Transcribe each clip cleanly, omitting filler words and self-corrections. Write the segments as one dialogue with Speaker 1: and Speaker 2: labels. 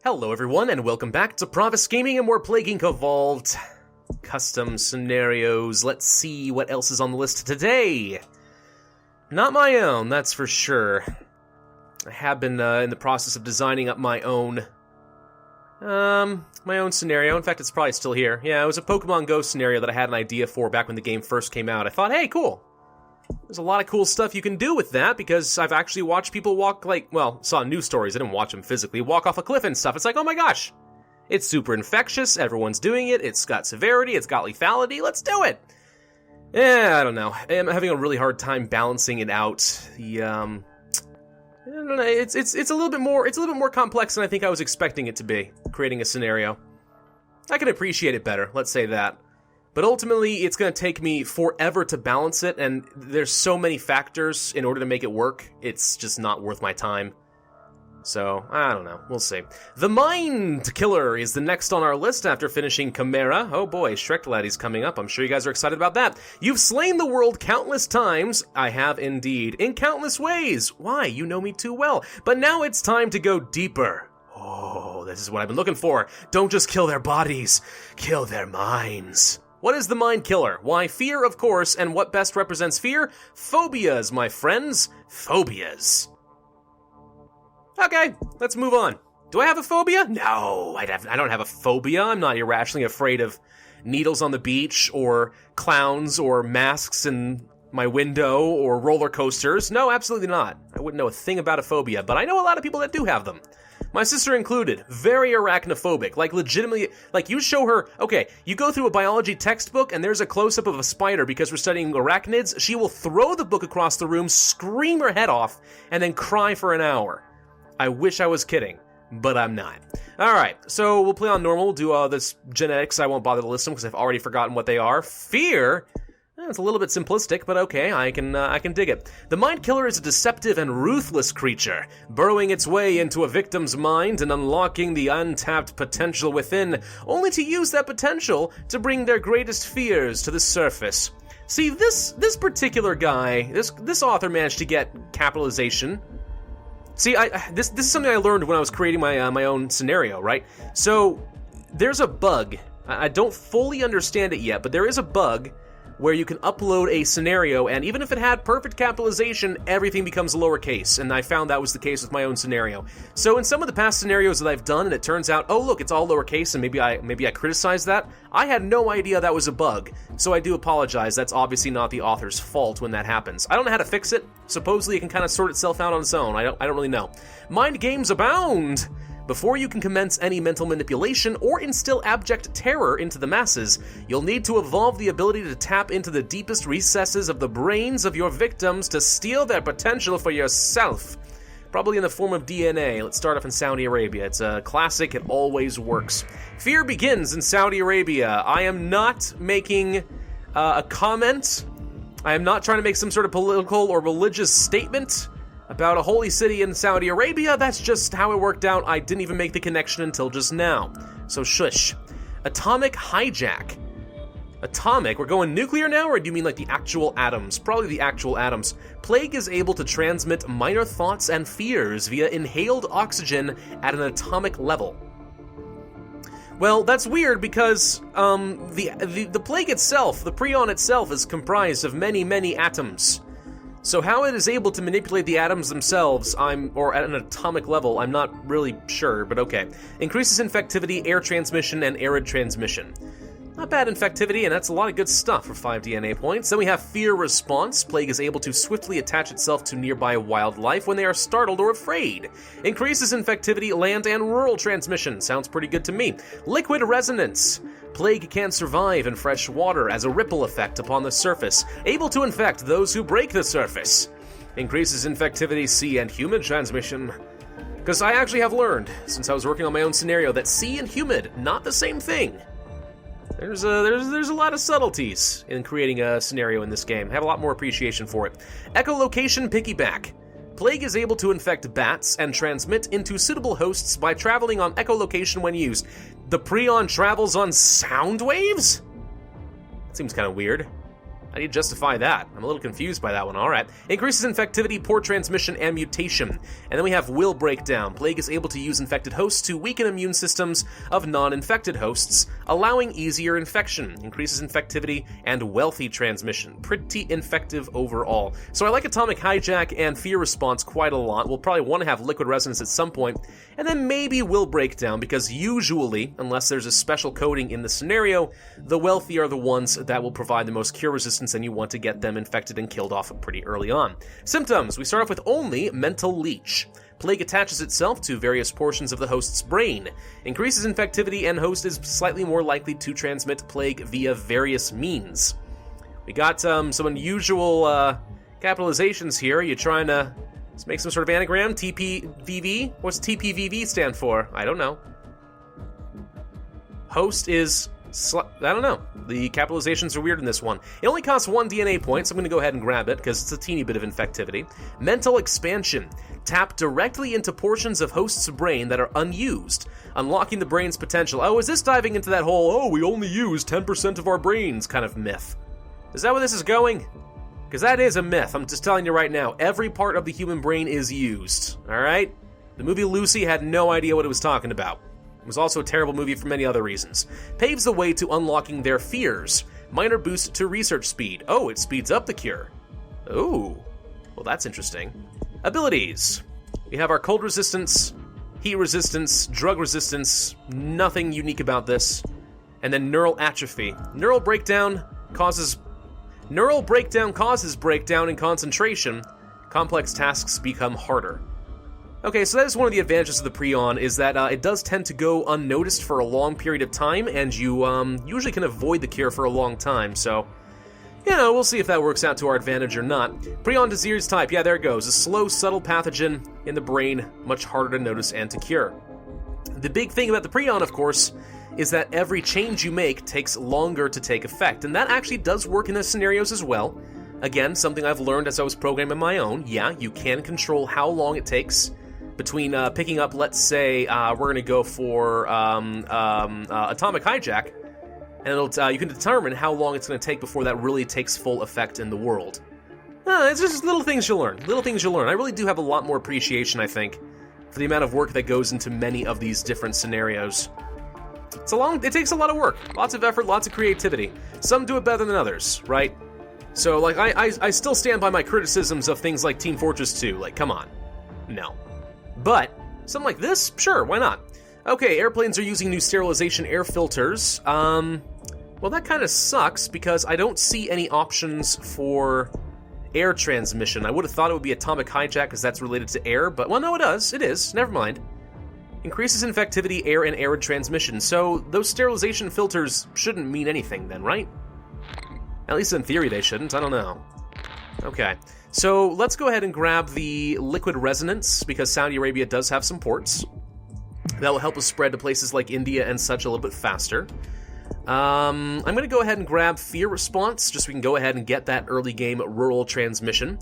Speaker 1: Hello everyone, and welcome back to Pravus Gaming and more Plague Inc. Evolved. Custom scenarios. Let's see what else is on the list today. Not my own, that's for sure. I have been in the process of designing up my own scenario. In fact, it's probably still here. Yeah, it was a Pokemon Go scenario that I had an idea for back when the game first came out. I thought, hey, cool. There's a lot of cool stuff you can do with that, because I've actually watched people walk, saw news stories, I didn't watch them physically, walk off a cliff and stuff. It's like, oh my gosh, it's super infectious, everyone's doing it, it's got severity, it's got lethality, let's do it! Yeah, I don't know. I'm having a really hard time balancing it out. I don't know, it's a little bit more complex than I think I was expecting it to be, creating a scenario. I can appreciate it better, let's say that. But ultimately, it's going to take me forever to balance it, and there's so many factors in order to make it work, it's just not worth my time. So, I don't know, we'll see. The Mindkiller is the next on our list after finishing Chimera. Oh boy, Shrekladdy's coming up, I'm sure you guys are excited about that. You've slain the world countless times. I have indeed, in countless ways. Why? You know me too well. But now it's time to go deeper. Oh, this is what I've been looking for. Don't just kill their bodies, kill their minds. What is the Mindkiller? Why, fear, of course, and what best represents fear? Phobias, my friends. Phobias. Okay, let's move on. Do I have a phobia? No, I don't have a phobia. I'm not irrationally afraid of needles on the beach, or clowns, or masks in my window, or roller coasters. No, absolutely not. I wouldn't know a thing about a phobia, but I know a lot of people that do have them. My sister included, very arachnophobic, legitimately, you show her, okay, you go through a biology textbook and there's a close-up of a spider because we're studying arachnids, she will throw the book across the room, scream her head off, and then cry for an hour. I wish I was kidding, but I'm not. Alright, so we'll play on normal, we'll do this genetics, I won't bother to list them because I've already forgotten what they are. Fear? It's a little bit simplistic, but okay, I can dig it. The Mindkiller is a deceptive and ruthless creature, burrowing its way into a victim's mind and unlocking the untapped potential within, only to use that potential to bring their greatest fears to the surface. See, this particular guy, this author managed to get capitalization. See, this is something I learned when I was creating my own scenario, right? So, there's a bug. I don't fully understand it yet, but there is a bug where you can upload a scenario, and even if it had perfect capitalization, everything becomes lowercase, and I found that was the case with my own scenario. So in some of the past scenarios that I've done, and it turns out, oh look, it's all lowercase, and maybe I criticized that, I had no idea that was a bug, so I do apologize. That's obviously not the author's fault when that happens. I don't know how to fix it. Supposedly it can kind of sort itself out on its own. I don't really know. Mind games abound! Before you can commence any mental manipulation or instill abject terror into the masses, you'll need to evolve the ability to tap into the deepest recesses of the brains of your victims to steal their potential for yourself. Probably in the form of DNA. Let's start off in Saudi Arabia. It's a classic, it always works. Fear begins in Saudi Arabia. I am not making a comment. I am not trying to make some sort of political or religious statement about a holy city in Saudi Arabia. That's just how it worked out. I didn't even make the connection until just now. So shush. Atomic hijack. Atomic? We're going nuclear now, or do you mean like the actual atoms? Probably the actual atoms. Plague is able to transmit minor thoughts and fears via inhaled oxygen at an atomic level. Well, that's weird because the plague itself, the prion itself, is comprised of many, many atoms. So how it is able to manipulate the atoms themselves, or at an atomic level, I'm not really sure, but okay. Increases infectivity, air transmission, and arid transmission. Not bad infectivity, and that's a lot of good stuff for 5 DNA points. Then we have fear response. Plague is able to swiftly attach itself to nearby wildlife when they are startled or afraid. Increases infectivity, land, and rural transmission. Sounds pretty good to me. Liquid resonance. Plague can survive in fresh water as a ripple effect upon the surface, able to infect those who break the surface. Increases infectivity, sea, and humid transmission. Because I actually have learned, since I was working on my own scenario, that sea and humid, not the same thing. There's a lot of subtleties in creating a scenario in this game. I have a lot more appreciation for it. Echolocation piggyback. Plague is able to infect bats and transmit into suitable hosts by traveling on echolocation when used. The prion travels on sound waves? Seems kind of weird. How do you justify that? I'm a little confused by that one. All right. Increases infectivity, poor transmission, and mutation. And then we have will breakdown. Plague is able to use infected hosts to weaken immune systems of non-infected hosts, allowing easier infection. Increases infectivity and wealthy transmission. Pretty infective overall. So I like Atomic Hijack and Fear Response quite a lot. We'll probably want to have Liquid Resonance at some point. And then maybe will breakdown, because usually, unless there's a special coding in the scenario, the wealthy are the ones that will provide the most cure resistance, and you want to get them infected and killed off pretty early on. Symptoms. We start off with only Mental Leech. Plague attaches itself to various portions of the host's brain. Increases infectivity, and host is slightly more likely to transmit plague via various means. We got some unusual capitalizations here. You trying to make some sort of anagram? TPVV? What's TPVV stand for? I don't know. Host is... I don't know. The capitalizations are weird in this one. It only costs 1 DNA point, so I'm going to go ahead and grab it, because it's a teeny bit of infectivity. Mental Expansion. Tap directly into portions of host's brain that are unused, unlocking the brain's potential. Oh, is this diving into that whole, we only use 10% of our brains kind of myth? Is that where this is going? Because that is a myth. I'm just telling you right now. Every part of the human brain is used. Alright? The movie Lucy had no idea what it was talking about. It was also a terrible movie for many other reasons. Paves the way to unlocking their fears. Minor boost to research speed. Oh, it speeds up the cure. Oh, well that's interesting. Abilities. We have our cold resistance, heat resistance, drug resistance. Nothing unique about this. And then neural atrophy. Neural breakdown causes breakdown in concentration. Complex tasks become harder. Okay, so that is one of the advantages of the Prion, is that it does tend to go unnoticed for a long period of time, and you usually can avoid the cure for a long time, so... we'll see if that works out to our advantage or not. Prion disease type, yeah, there it goes. A slow, subtle pathogen in the brain, much harder to notice and to cure. The big thing about the Prion, of course, is that every change you make takes longer to take effect, and that actually does work in the scenarios as well. Again, something I've learned as I was programming my own. Yeah, you can control how long it takes between picking up, let's say, we're going to go for Atomic Hijack, and you can determine how long it's going to take before that really takes full effect in the world. It's just little things you learn. I really do have a lot more appreciation, I think, for the amount of work that goes into many of these different scenarios. It takes a lot of work, lots of effort, lots of creativity. Some do it better than others, right? So, I still stand by my criticisms of things like Team Fortress 2. Come on. No. But, something like this? Sure, why not? Okay, airplanes are using new sterilization air filters. Well, that kind of sucks, because I don't see any options for air transmission. I would have thought it would be Atomic Hijack, because that's related to air, but, well, no, it is. Never mind. Increases infectivity, air, and arid transmission. So, those sterilization filters shouldn't mean anything then, right? At least in theory they shouldn't, I don't know. Okay, so let's go ahead and grab the Liquid Resonance, because Saudi Arabia does have some ports. That will help us spread to places like India and such a little bit faster. I'm going to go ahead and grab Fear Response, just so we can go ahead and get that early game rural transmission.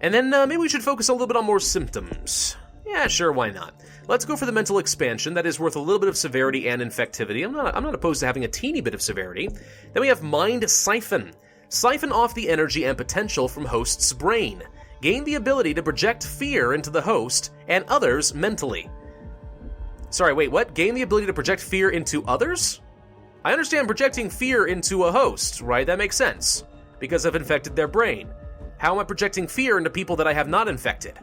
Speaker 1: And then maybe we should focus a little bit on more symptoms. Yeah, sure, why not? Let's go for the Mental Expansion. That is worth a little bit of severity and infectivity. I'm not opposed to having a teeny bit of severity. Then we have Mind Siphon. Siphon off the energy and potential from host's brain. Gain the ability to project fear into the host and others mentally. Sorry, wait, what? Gain the ability to project fear into others? I understand projecting fear into a host, right? That makes sense, because I've infected their brain. How am I projecting fear into people that I have not infected?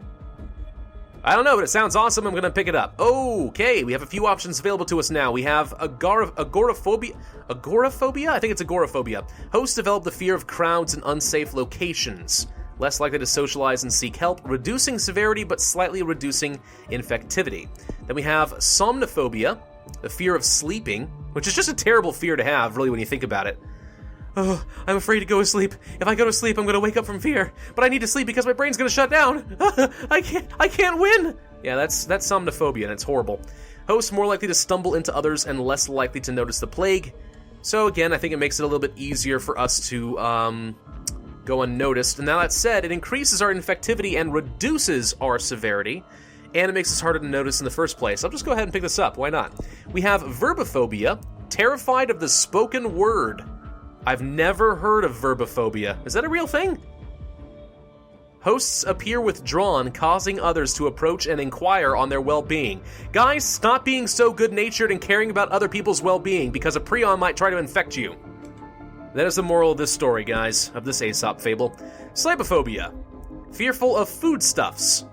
Speaker 1: I don't know, but it sounds awesome. I'm going to pick it up. Okay, we have a few options available to us now. We have agoraphobia. Agoraphobia? I think it's agoraphobia. Hosts develop the fear of crowds and unsafe locations. Less likely to socialize and seek help, reducing severity but slightly reducing infectivity. Then we have somnophobia, the fear of sleeping, which is just a terrible fear to have, really, when you think about it. Oh, I'm afraid to go to sleep. If I go to sleep, I'm going to wake up from fear. But I need to sleep because my brain's going to shut down. I can't win. Yeah, that's somnophobia, and it's horrible. Hosts more likely to stumble into others and less likely to notice the plague. So again, I think it makes it a little bit easier for us to go unnoticed. And now that said, it increases our infectivity and reduces our severity, and it makes us harder to notice in the first place. I'll just go ahead and pick this up. Why not? We have verbophobia, terrified of the spoken word. I've never heard of verbophobia. Is that a real thing? Hosts appear withdrawn, causing others to approach and inquire on their well-being. Guys, stop being so good-natured and caring about other people's well-being, because a prion might try to infect you. That is the moral of this story, guys, of this Aesop fable. Slibophobia. Fearful of foodstuffs.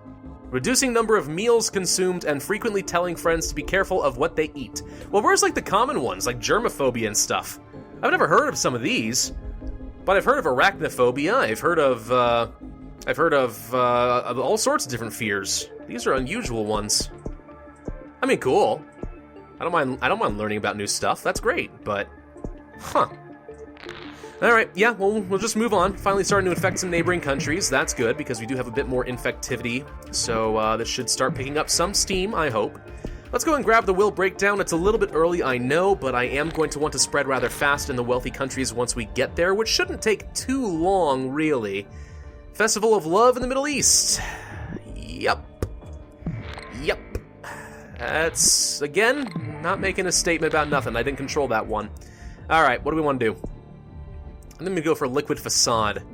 Speaker 1: Reducing number of meals consumed and frequently telling friends to be careful of what they eat. Well, where's like the common ones, like germophobia and stuff? I've never heard of some of these, but I've heard of arachnophobia. I've heard of all sorts of different fears. These are unusual ones. I mean, cool. I don't mind learning about new stuff. That's great, but huh. Alright, yeah, well, we'll just move on. Finally starting to infect some neighboring countries. That's good, because we do have a bit more infectivity. So this should start picking up some steam, I hope. Let's go and grab the will breakdown. It's a little bit early, I know, but I am going to want to spread rather fast in the wealthy countries once we get there, which shouldn't take too long, really. Festival of Love in the Middle East. Yep. That's, again, not making a statement about nothing. I didn't control that one. Alright, what do we want to do? I'm going to go for Liquid Facade.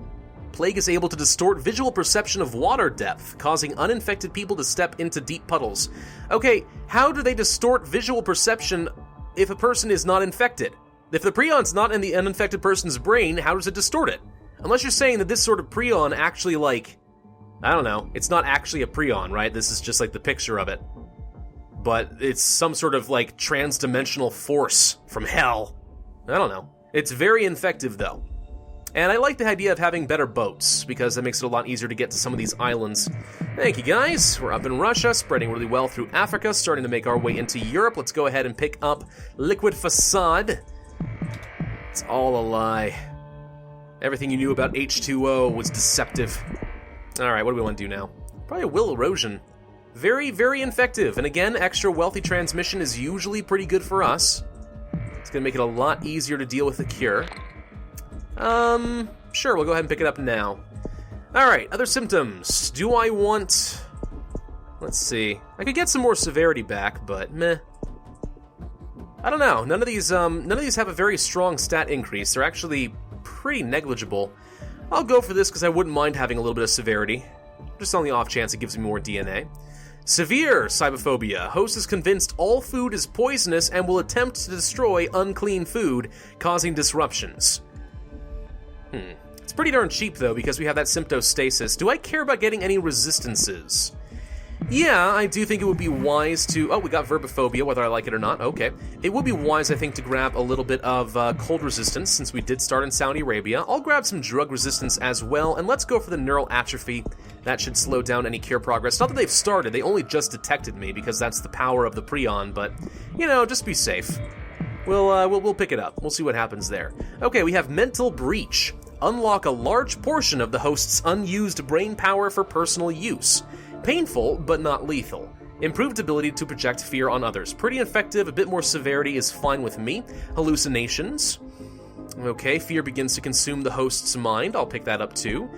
Speaker 1: Plague is able to distort visual perception of water depth, causing uninfected people to step into deep puddles. Okay, how do they distort visual perception if a person is not infected? If the prion's not in the uninfected person's brain, how does it distort it? Unless you're saying that this sort of prion actually, like, I don't know, it's not actually a prion, right? This is just like the picture of it. But it's some sort of, like, trans-dimensional force from hell. I don't know. It's very infective, though. And I like the idea of having better boats, because that makes it a lot easier to get to some of these islands. Thank you, guys. We're up in Russia, spreading really well through Africa, starting to make our way into Europe. Let's go ahead and pick up Liquid Facade. It's all a lie. Everything you knew about H2O was deceptive. Alright, what do we want to do now? Probably a Will Erosion. Very, very infective. And again, extra wealthy transmission is usually pretty good for us. It's going to make it a lot easier to deal with the cure. Sure, we'll go ahead and pick it up now. Alright, other symptoms. Do I want... Let's see. I could get some more severity back, but meh. I don't know. None of these have a very strong stat increase. They're actually pretty negligible. I'll go for this because I wouldn't mind having a little bit of severity. Just on the off chance it gives me more DNA. Severe Cybophobia. Host is convinced all food is poisonous and will attempt to destroy unclean food, causing disruptions. It's pretty darn cheap, though, because we have that symptostasis. Do I care about getting any resistances? Yeah, I do think it would be wise to... Oh, we got verbophobia, whether I like it or not. Okay. It would be wise, I think, to grab a little bit of cold resistance, since we did start in Saudi Arabia. I'll grab some drug resistance as well, and let's go for the neural atrophy. That should slow down any cure progress. Not that they've started, they only just detected me, because that's the power of the prion, but, you know, just be safe. We'll pick it up. We'll see what happens there. Okay, we have Mental Breach. Unlock a large portion of the host's unused brain power for personal use. Painful, but not lethal. Improved ability to project fear on others. Pretty effective, a bit more severity is fine with me. Hallucinations. Okay, fear begins to consume the host's mind. I'll pick that up too.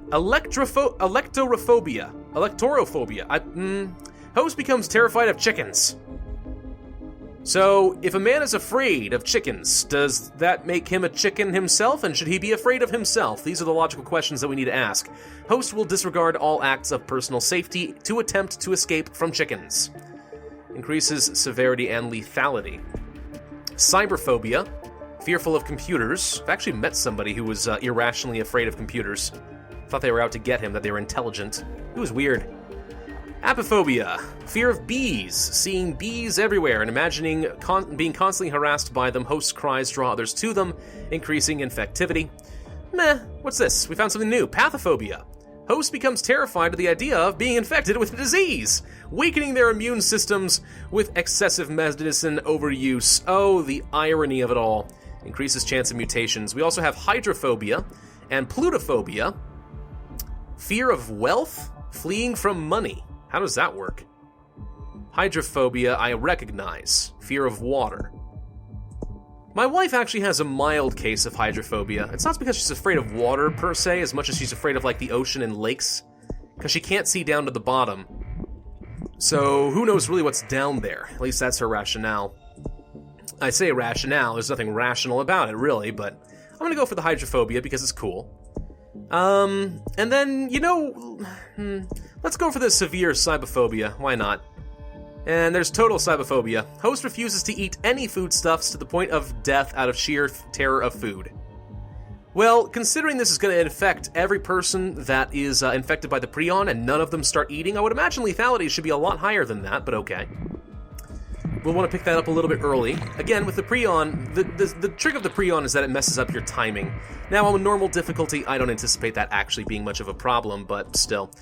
Speaker 1: Electorophobia. Host becomes terrified of chickens. So, if a man is afraid of chickens, does that make him a chicken himself, and should he be afraid of himself? These are the logical questions that we need to ask. Host will disregard all acts of personal safety to attempt to escape from chickens. Increases severity and lethality. Cyberphobia. Fearful of computers. I've actually met somebody who was irrationally afraid of computers. Thought they were out to get him, that they were intelligent. It was weird. Apophobia. Fear of bees. Seeing bees everywhere and imagining being constantly harassed by them. Host's cries draw others to them, increasing infectivity. Meh, what's this? We found something new. Pathophobia. Host becomes terrified of the idea of being infected with a disease, weakening their immune systems with excessive medicine overuse. Oh, the irony of it all. Increases chance of mutations. We also have hydrophobia and plutophobia. Fear of wealth, fleeing from money. How does that work? Hydrophobia, I recognize. Fear of water. My wife actually has a mild case of hydrophobia. It's not because she's afraid of water, per se, as much as she's afraid of, like, the ocean and lakes. Because she can't see down to the bottom. So, who knows really what's down there? At least that's her rationale. I say rationale, there's nothing rational about it, really, but I'm gonna go for the hydrophobia because it's cool. And then, let's go for the severe cybophobia. Why not? And there's total cybophobia. Host refuses to eat any foodstuffs to the point of death out of sheer terror of food. Well, considering this is going to infect every person that is infected by the prion and none of them start eating, I would imagine lethality should be a lot higher than that, but okay. We'll want to pick that up a little bit early. Again, with the prion, the trick of the prion is that it messes up your timing. Now, on normal difficulty, I don't anticipate that actually being much of a problem, but still.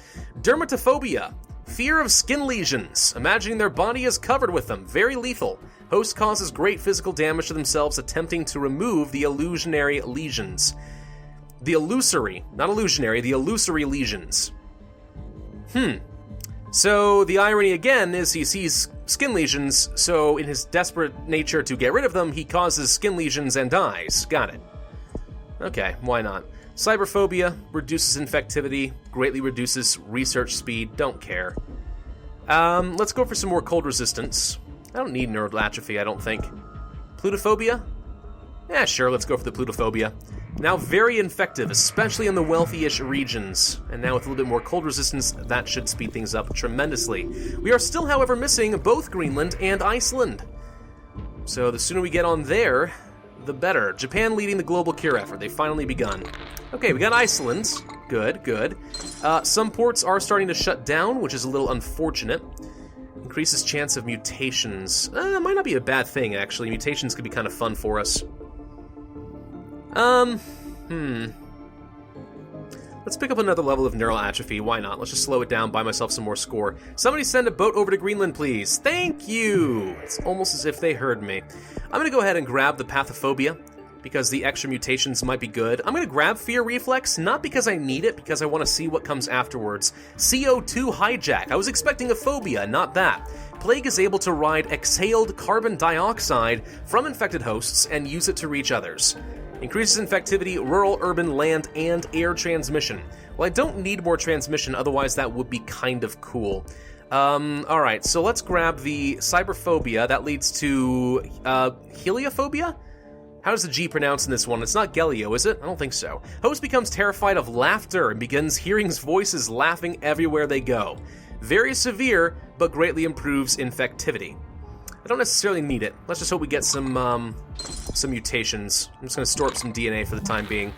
Speaker 1: Dermatophobia. Fear of skin lesions. Imagining their body is covered with them. Very lethal. Host causes great physical damage to themselves attempting to remove the illusionary lesions. The illusory, not illusionary, the illusory lesions. So the irony again is he sees skin lesions, so in his desperate nature to get rid of them, he causes skin lesions and dies. Got it. Okay, why not? Cyberphobia reduces infectivity, greatly reduces research speed, don't care. Let's go for some more cold resistance. I don't need neural atrophy, I don't think. Plutophobia? Yeah, sure, let's go for the plutophobia. Now very infective, especially in the wealthy-ish regions. And now with a little bit more cold resistance, that should speed things up tremendously. We are still, however, missing both Greenland and Iceland. So the sooner we get on there, the better. Japan leading the global cure effort. They've finally begun. Okay, we got Iceland. Good, good. Some ports are starting to shut down, which is a little unfortunate. Increases chance of mutations. Might not be a bad thing, actually. Mutations could be kind of fun for us. Let's pick up another level of neural atrophy. Why not? Let's just slow it down, buy myself some more score. Somebody send a boat over to Greenland, please. Thank you! It's almost as if they heard me. I'm gonna go ahead and grab the pathophobia, because the extra mutations might be good. I'm gonna grab Fear Reflex, not because I need it, because I want to see what comes afterwards. CO2 Hijack. I was expecting a phobia, not that. Plague is able to ride exhaled carbon dioxide from infected hosts and use it to reach others. Increases infectivity, rural, urban, land, and air transmission. Well, I don't need more transmission, otherwise that would be kind of cool. Alright, so let's grab the cyberphobia. That leads to, heliophobia? How does the G pronounce in this one? It's not Gelio, is it? I don't think so. Host becomes terrified of laughter and begins hearing voices laughing everywhere they go. Very severe, but greatly improves infectivity. I don't necessarily need it. Let's just hope we get some mutations. I'm just going to store up some DNA for the time being.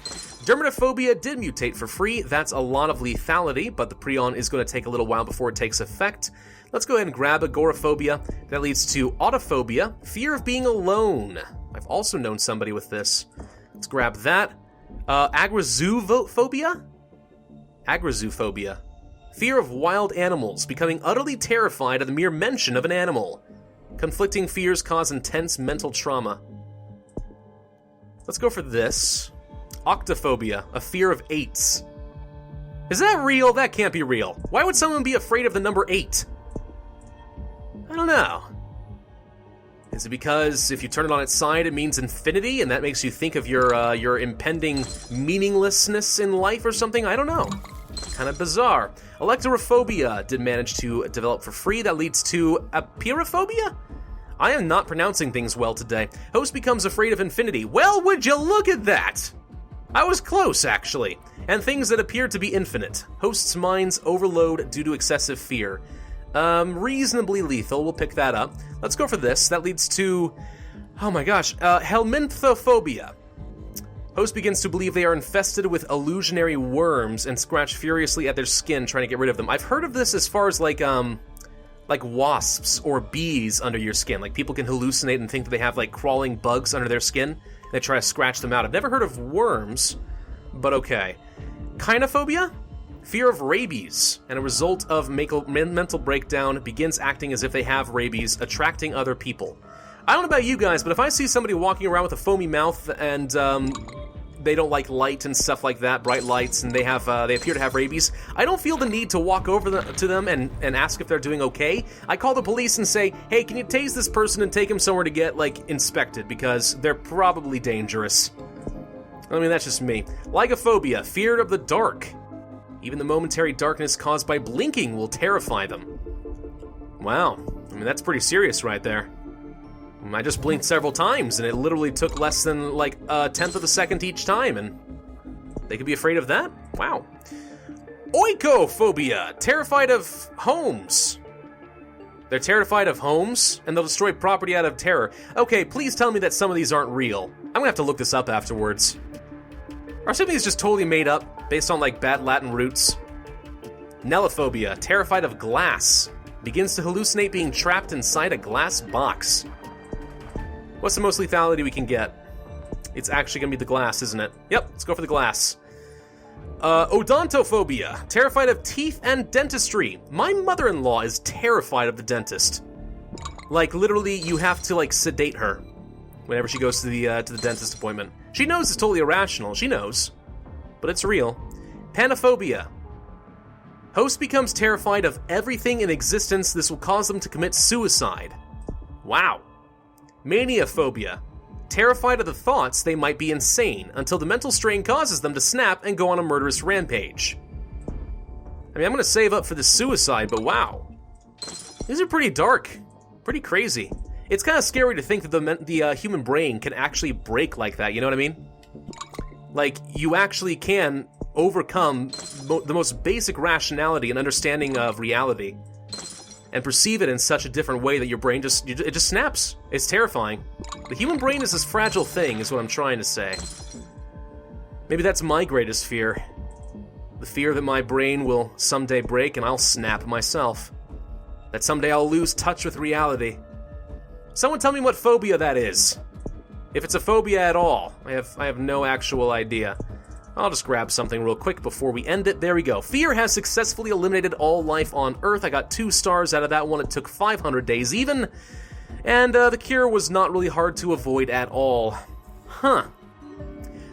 Speaker 1: Dermatophobia did mutate for free. That's a lot of lethality, but the prion is going to take a little while before it takes effect. Let's go ahead and grab agoraphobia. That leads to autophobia, fear of being alone. I've also known somebody with this. Let's grab that. Agrazoophobia? Agrazoophobia. Fear of wild animals, becoming utterly terrified at the mere mention of an animal. Conflicting fears cause intense mental trauma. Let's go for this. Octophobia, a fear of 8s. Is that real? That can't be real. Why would someone be afraid of the number 8? I don't know. Is it because if you turn it on its side, it means infinity, and that makes you think of your impending meaninglessness in life or something? I don't know. Kind of bizarre. Electrophobia did manage to develop for free. That leads to apeirophobia? I am not pronouncing things well today. Host becomes afraid of infinity. Well, would you look at that? I was close, actually. And things that appear to be infinite. Host's minds overload due to excessive fear. Reasonably lethal. We'll pick that up. Let's go for this. That leads to... oh my gosh. Helminthophobia. Host begins to believe they are infested with illusionary worms and scratch furiously at their skin trying to get rid of them. I've heard of this as far as like wasps or bees under your skin. Like people can hallucinate and think that they have like crawling bugs under their skin. They try to scratch them out. I've never heard of worms, but okay. Kynophobia? Fear of rabies, and a result of mental breakdown begins acting as if they have rabies, attracting other people. I don't know about you guys, but if I see somebody walking around with a foamy mouth and they don't like light and stuff like that, bright lights, and they appear to have rabies, I don't feel the need to walk over to them and ask if they're doing okay. I call the police and say, hey, can you tase this person and take him somewhere to get, like, inspected, because they're probably dangerous. I mean, that's just me. Lygophobia, fear of the dark. Even the momentary darkness caused by blinking will terrify them. Wow. I mean, that's pretty serious right there. I just blinked several times, and it literally took less than, like, a tenth of a second each time, and they could be afraid of that? Wow. Oikophobia, terrified of homes. They're terrified of homes, and they'll destroy property out of terror. Okay, please tell me that some of these aren't real. I'm gonna have to look this up afterwards. Are some of these just totally made up, based on, like, bad Latin roots? Nellophobia, terrified of glass. Begins to hallucinate being trapped inside a glass box. What's the most lethality we can get? It's actually gonna be the glass, isn't it? Yep, let's go for the glass. Odontophobia, terrified of teeth and dentistry. My mother-in-law is terrified of the dentist. Like, literally, you have to, like, sedate her whenever she goes to the dentist appointment. She knows it's totally irrational, she knows, but it's real. Panophobia. Host becomes terrified of everything in existence. This will cause them to commit suicide. Wow. Maniaphobia. Terrified of the thoughts they might be insane until the mental strain causes them to snap and go on a murderous rampage. I mean, I'm going to save up for the suicide, but wow. These are pretty dark. Pretty crazy. It's kind of scary to think that the human brain can actually break like that, you know what I mean? Like, you actually can overcome the most basic rationality and understanding of reality and perceive it in such a different way that your brain it just snaps. It's terrifying. The human brain is this fragile thing, is what I'm trying to say. Maybe that's my greatest fear. The fear that my brain will someday break and I'll snap myself. That someday I'll lose touch with reality. Someone tell me what phobia that is. If it's a phobia at all. I have no actual idea. I'll just grab something real quick before we end it. There we go. Fear has successfully eliminated all life on Earth. I got 2 stars out of that one. It took 500 days even. And the cure was not really hard to avoid at all. Huh.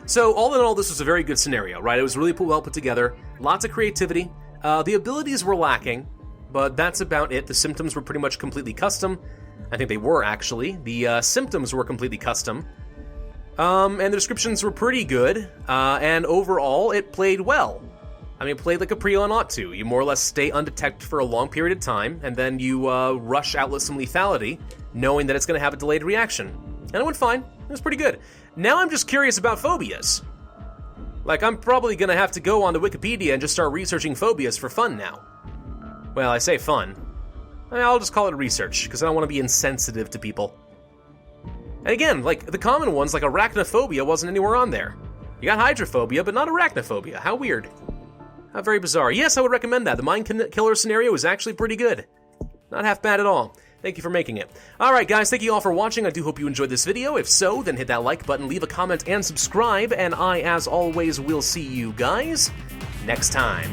Speaker 1: So all in all, this was a very good scenario, right? It was really well put together. Lots of creativity. The abilities were lacking, but that's about it. The symptoms were pretty much completely custom. I think they were, actually. The symptoms were completely custom. And the descriptions were pretty good, and overall, it played well. I mean, it played like a Preon ought to. You more or less stay undetected for a long period of time, and then you rush out with some lethality, knowing that it's going to have a delayed reaction. And it went fine. It was pretty good. Now I'm just curious about phobias. Like, I'm probably going to have to go onto Wikipedia and just start researching phobias for fun now. Well, I say fun. I'll just call it research, because I don't want to be insensitive to people. And again, like, the common ones, like arachnophobia, wasn't anywhere on there. You got hydrophobia, but not arachnophobia. How weird. How very bizarre. Yes, I would recommend that. The Mindkiller scenario is actually pretty good. Not half bad at all. Thank you for making it. Alright guys, thank you all for watching. I do hope you enjoyed this video. If so, then hit that like button, leave a comment, and subscribe. And I, as always, will see you guys next time.